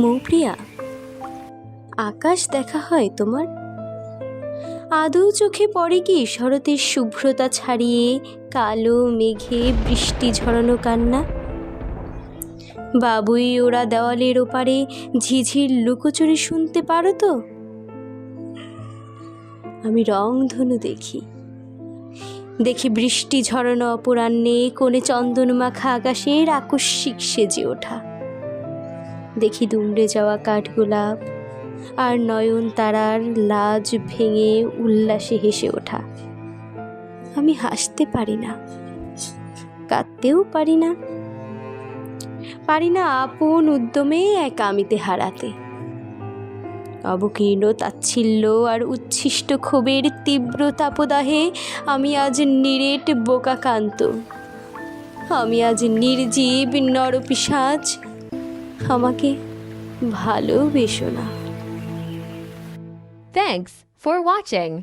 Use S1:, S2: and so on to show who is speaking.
S1: মৌপ্রিয়া, আকাশ দেখা হয় তোমার? আদৌ চোখে পড়ে কি শরতের শুভ্রতা ছাড়িয়ে কালো মেঘে বৃষ্টি ঝরানো কান্না? বাবুই ওরা দেওয়ালের ওপারে ঝিঝির লুকোচুরি শুনতে পারো তো? আমি রংধনু দেখি, দেখি বৃষ্টি ঝরানো অপরাহ্নে কোণে চন্দন মাখা আকাশের আকস্মিক সেজে ওঠা। দেখি দুমড়ে যাওয়া কাঠগোলাপ আর নয়ন তারার লাজ ভেঙে উল্লাসে হেসে ওঠা। আমি হাসতে পারি না, কাঁদতেও পারি না, পারি না আপন উদ্যমে এক আমিতে হারাতে। অবকীর্ণ তাচ্ছিল্য আর উচ্ছিষ্ট ক্ষোভের তীব্র তাপদাহে আমি আজ নিরেট বোকাকান্ত, আমি আজ নির্জীব নরপিশাচ। আমাকে ভালোবেসো না।
S2: Thanks for watching.